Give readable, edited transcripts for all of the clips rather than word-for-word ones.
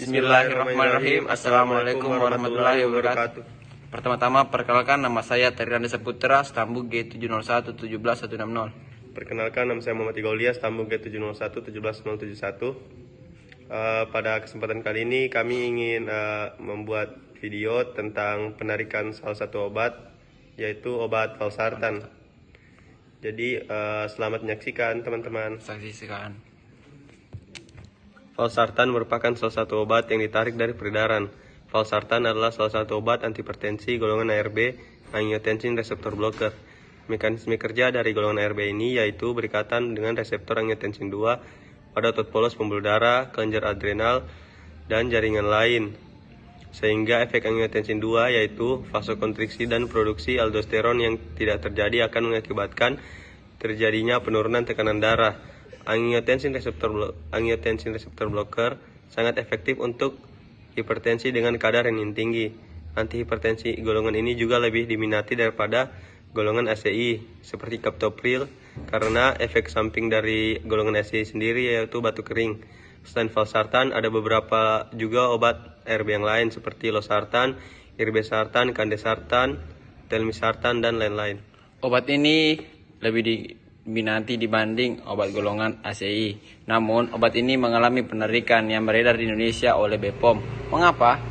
Bismillahirrahmanirrahim. Assalamualaikum warahmatullahi wabarakatuh. Pertama-tama perkenalkan, nama saya Tridanda Saputra, Stambuk G701 17160. Perkenalkan, nama saya Muhammad Igaulia, Stambuk G701 17071. Pada kesempatan kali ini kami ingin membuat video tentang penarikan salah satu obat, yaitu obat valsartan. Jadi selamat menyaksikan teman-teman. Saksikan. Valsartan merupakan salah satu obat yang ditarik dari peredaran. Valsartan adalah salah satu obat antihipertensi golongan ARB, angiotensin receptor blocker. Mekanisme kerja dari golongan ARB ini yaitu berikatan dengan reseptor angiotensin 2 pada otot polos pembuluh darah, kelenjar adrenal, dan jaringan lain. Sehingga efek angiotensin 2 yaitu vasokonstriksi dan produksi aldosteron yang tidak terjadi akan mengakibatkan terjadinya penurunan tekanan darah. Angiotensin receptor blocker sangat efektif untuk hipertensi dengan kadar renin tinggi. Antihipertensi golongan ini juga lebih diminati daripada golongan ACI seperti captopril karena efek samping dari golongan ACI sendiri yaitu batuk kering. Selain valsartan, ada beberapa juga obat ARB yang lain seperti losartan, irbesartan, kandesartan, telmisartan, dan lain-lain. Obat ini lebih diminati dibanding obat golongan ACI. Namun, obat ini mengalami penarikan yang beredar di Indonesia oleh BPOM. Mengapa?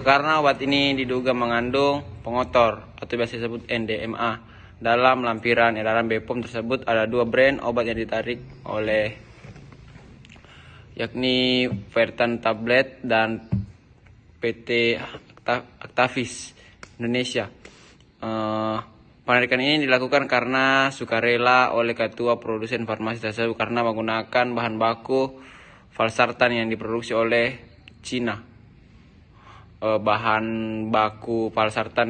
Karena obat ini diduga mengandung pengotor atau biasa disebut NDMA. Dalam lampiran edaran BPOM tersebut ada dua brand obat yang ditarik oleh yakni Vertan Tablet dan PT Actavis Indonesia. Penarikan ini dilakukan karena sukarela oleh ketua produsen farmasi tersebut karena menggunakan bahan baku valsartan yang diproduksi oleh Cina. Bahan baku valsartan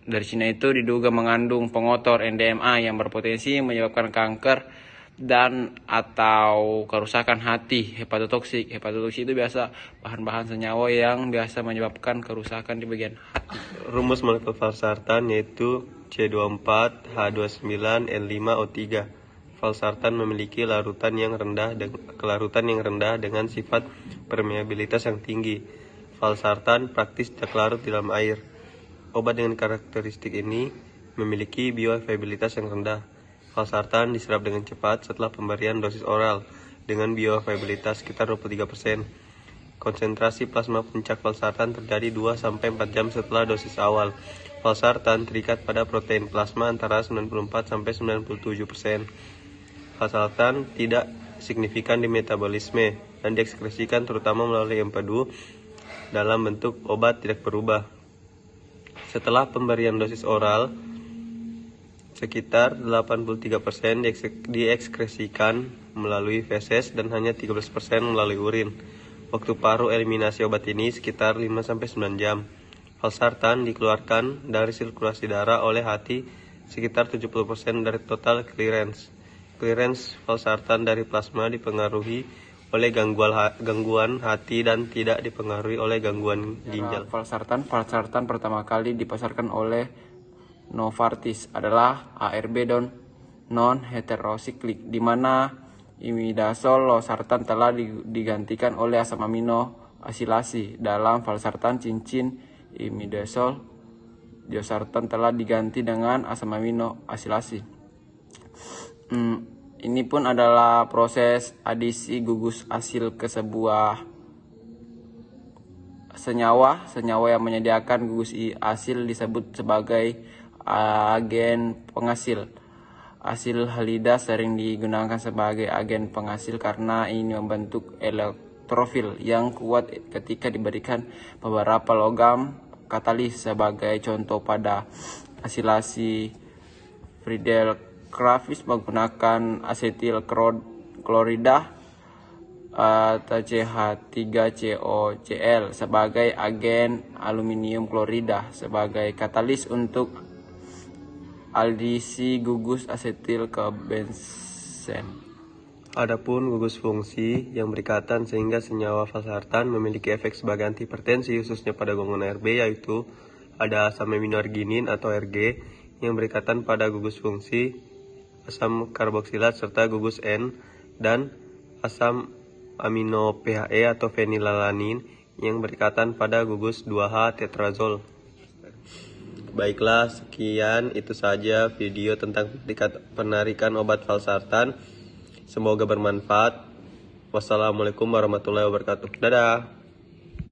dari Cina itu diduga mengandung pengotor NDMA yang berpotensi menyebabkan kanker dan atau kerusakan hati, hepatotoksik. Hepatotoksik itu biasa bahan-bahan senyawa yang biasa menyebabkan kerusakan di bagian hati. Rumus molekul valsartan yaitu C24H29N5O3. Valsartan memiliki kelarutan yang rendah dengan sifat permeabilitas yang tinggi. Valsartan praktis tidak larut di dalam air. Obat dengan karakteristik ini memiliki bioavailabilitas yang rendah. Valsartan diserap dengan cepat setelah pemberian dosis oral dengan bioavailabilitas sekitar 23%. Konsentrasi plasma puncak valsartan terjadi 2-4 jam setelah dosis awal. Valsartan terikat pada protein plasma antara 94-97%. Valsartan tidak signifikan di metabolisme dan diekskresikan terutama melalui empedu dalam bentuk obat tidak berubah. Setelah pemberian dosis oral, sekitar 83% diekskresikan melalui feses dan hanya 13% melalui urin. Waktu paruh eliminasi obat ini sekitar 5-9 jam. Valsartan dikeluarkan dari sirkulasi darah oleh hati sekitar 70% dari total clearance. Clearance valsartan dari plasma dipengaruhi oleh gangguan hati dan tidak dipengaruhi oleh gangguan ginjal. Valsartan pertama kali dipasarkan oleh Novartis adalah ARB non heterosiklik, di mana imidazol losartan telah digantikan oleh asam amino asilasi. Dalam valsartan cincin imidazol diosartan telah diganti dengan asam amino asilasi. Ini pun adalah proses adisi gugus asil ke sebuah senyawa yang menyediakan gugus asil disebut sebagai agen penghasil. Asil halida sering digunakan sebagai agen penghasil karena ini membentuk elektrofil yang kuat ketika diberikan beberapa logam katalis. Sebagai contoh pada asilasi Friedel Crafts menggunakan asetil klorida atau CH3COCl sebagai agen aluminium klorida sebagai katalis untuk aldisi gugus asetil ke benzen. Adapun gugus fungsi yang berikatan sehingga senyawa valsartan memiliki efek sebagai antihipertensi khususnya pada golongan ARB yaitu ada asam aminoarginin atau RG yang berikatan pada gugus fungsi asam karboksilat serta gugus N dan asam amino PHE atau fenilalanin yang berikatan pada gugus 2H tetrazol. Baiklah, sekian itu saja video tentang penarikan obat valsartan. Semoga bermanfaat. Wassalamualaikum warahmatullahi wabarakatuh. Dadah.